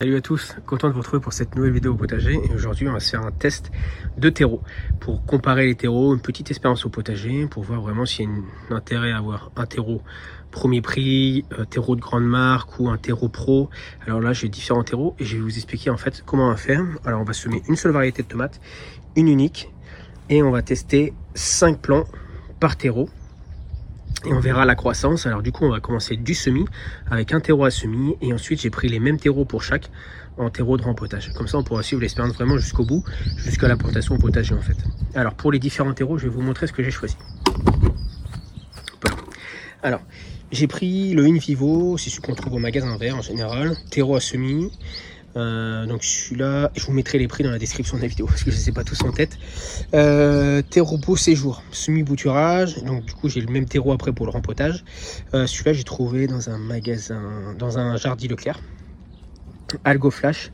Salut à tous, content de vous retrouver pour cette nouvelle vidéo au potager. Et aujourd'hui on va se faire un test de terreau pour comparer les terreaux, une petite expérience au potager pour voir vraiment s'il y a un intérêt à avoir un terreau premier prix, terreau de grande marque ou un terreau pro. Alors là j'ai différents terreaux et je vais vous expliquer en fait comment on va faire. Alors on va semer une seule variété de tomates, une unique, et on va tester 5 plants par terreau. Et on verra la croissance. Alors du coup on va commencer du semis avec un terreau à semis et ensuite j'ai pris les mêmes terreaux pour chaque en terreau de rempotage. Comme ça on pourra suivre l'expérience vraiment jusqu'au bout, jusqu'à la plantation au potager en fait. Alors pour les différents terreaux je vais vous montrer ce que j'ai choisi. Voilà. Alors j'ai pris le InVivo, c'est celui qu'on trouve au magasin vert en général, terreau à semis. Donc celui-là, je vous mettrai les prix dans la description de la vidéo parce que je ne sais pas tous en tête. Terreau beau séjour, semi-bouturage. Donc du coup j'ai le même terreau après pour le rempotage. Celui-là j'ai trouvé dans un magasin, dans un jardin Leclerc. Algo Flash,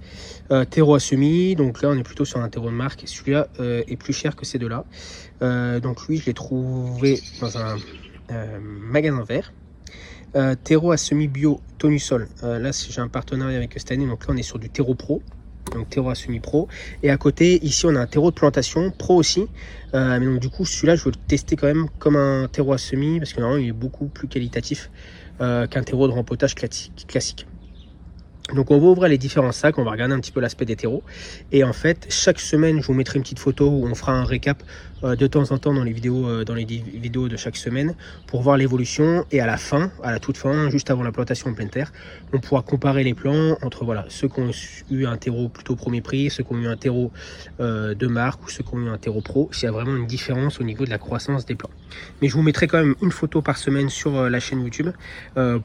terreau à semis. Donc là on est plutôt sur un terreau de marque. Celui-là est plus cher que ces deux-là. Donc lui je l'ai trouvé dans un magasin vert. Terreau à semis bio Tonusol, là j'ai un partenariat avec cette année, donc là on est sur du terreau pro, donc terreau à semis pro, et à côté ici on a un terreau de plantation pro aussi, mais donc du coup celui-là je veux le tester quand même comme un terreau à semis parce que normalement il est beaucoup plus qualitatif qu'un terreau de rempotage classique. Donc on va ouvrir les différents sacs, on va regarder un petit peu l'aspect des terreaux. Et en fait, chaque semaine, je vous mettrai une petite photo où on fera un récap de temps en temps dans les vidéos de chaque semaine pour voir l'évolution. Et à la fin, à la toute fin, juste avant la plantation en pleine terre, on pourra comparer les plants entre voilà, ceux qui ont eu un terreau plutôt premier prix, ceux qui ont eu un terreau de marque ou ceux qui ont eu un terreau pro, s'il y a vraiment une différence au niveau de la croissance des plants. Mais je vous mettrai quand même une photo par semaine sur la chaîne YouTube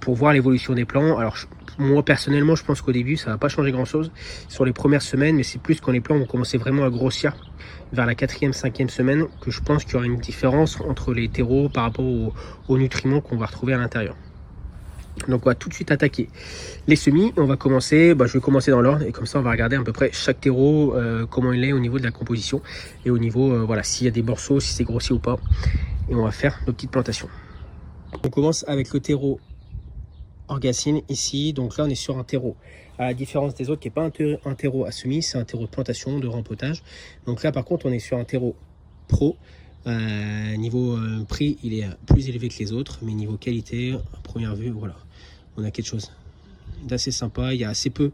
pour voir l'évolution des plants. Alors moi personnellement je pense qu'au début ça va pas changer grand chose sur les premières semaines, mais c'est plus quand les plants vont commencer vraiment à grossir vers la 4e, 5e semaine que je pense qu'il y aura une différence entre les terreaux par rapport aux nutriments qu'on va retrouver à l'intérieur. Donc on va tout de suite attaquer les semis. On va commencer, je vais commencer dans l'ordre et comme ça on va regarder à peu près chaque terreau, comment il est au niveau de la composition et au niveau voilà, s'il y a des morceaux, si c'est grossi ou pas, et on va faire nos petites plantations. On commence avec le terreau Orgacine ici. Donc là on est sur un terreau, à la différence des autres qui n'est pas un terreau à semis, c'est un terreau de plantation, de rempotage. Donc là par contre on est sur un terreau pro. Niveau prix il est plus élevé que les autres, mais niveau qualité à première vue voilà, on a quelque chose d'assez sympa. Il y a assez peu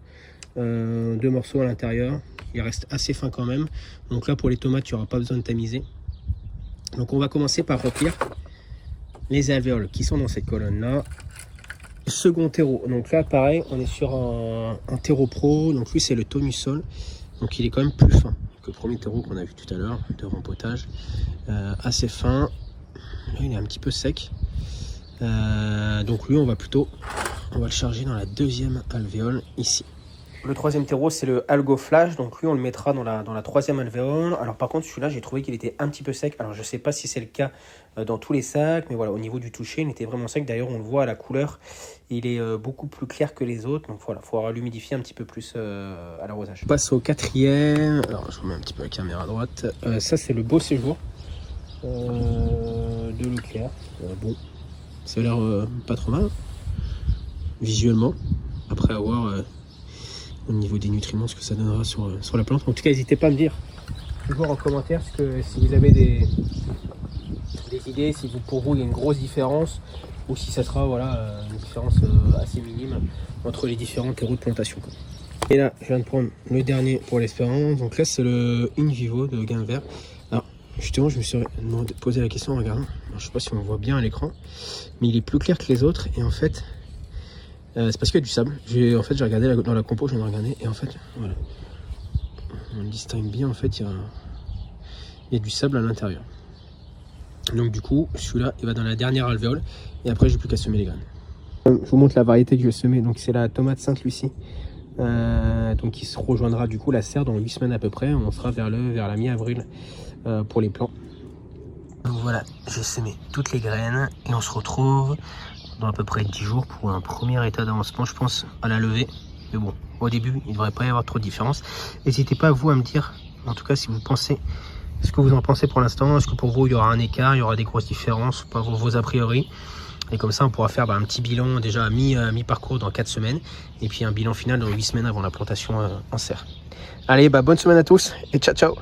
de morceaux à l'intérieur, il reste assez fin quand même. Donc là pour les tomates tu n'auras pas besoin de tamiser. Donc on va commencer par remplir les alvéoles qui sont dans cette colonne là. Second terreau, donc là pareil on est sur un terreau pro, donc lui c'est le Tonusol, donc il est quand même plus fin que le premier terreau qu'on a vu tout à l'heure de rempotage, assez fin. Là il est un petit peu sec, donc lui on va le charger dans la deuxième alvéole ici. Le troisième terreau c'est le Algo Flash, donc lui on le mettra dans la troisième alvéole. Alors par contre celui-là j'ai trouvé qu'il était un petit peu sec, alors je sais pas si c'est le cas dans tous les sacs, mais voilà, au niveau du toucher il était vraiment sec. D'ailleurs on le voit à la couleur, il est beaucoup plus clair que les autres, donc voilà, il faudra l'humidifier un petit peu plus à l'arrosage. On passe au quatrième, alors je remets un petit peu la caméra à droite, ça c'est le beau séjour de Leclerc. Bon, ça a l'air pas trop mal visuellement, après avoir au niveau des nutriments ce que ça donnera sur la plante. En tout cas n'hésitez pas à me dire toujours en commentaire si vous avez des idées, si pour vous il y a une grosse différence ou si ça sera voilà, une différence assez minime entre les différents terreaux de plantation. Et là je viens de prendre le dernier pour l'espérance, donc là c'est le InVivo de gain vert. Alors justement je me suis posé la question en regardant, alors, je sais pas si on voit bien à l'écran, mais il est plus clair que les autres et en fait c'est parce qu'il y a du sable. J'ai regardé dans la compo, je viens de regarder et en fait voilà, on distingue bien, en fait il y a du sable à l'intérieur. Donc du coup celui-là il va dans la dernière alvéole et après j'ai plus qu'à semer les graines. Je vous montre la variété que je vais semer, donc c'est la tomate Sainte-Lucie, donc qui se rejoindra du coup la serre dans 8 semaines à peu près. On sera vers la mi-avril pour les plants. Donc voilà, j'ai semé toutes les graines et on se retrouve dans à peu près 10 jours pour un premier état d'avancement, je pense, à la levée. Mais bon, au début il ne devrait pas y avoir trop de différence. N'hésitez pas vous à me dire en tout cas si vous pensez, ce que vous en pensez pour l'instant. Est-ce que pour vous il y aura un écart, il y aura des grosses différences, pas vos a priori, Et comme ça, on pourra faire un petit bilan déjà à mi-parcours dans 4 semaines. Et puis un bilan final dans 8 semaines avant la plantation en serre. Allez, bonne semaine à tous et ciao ciao.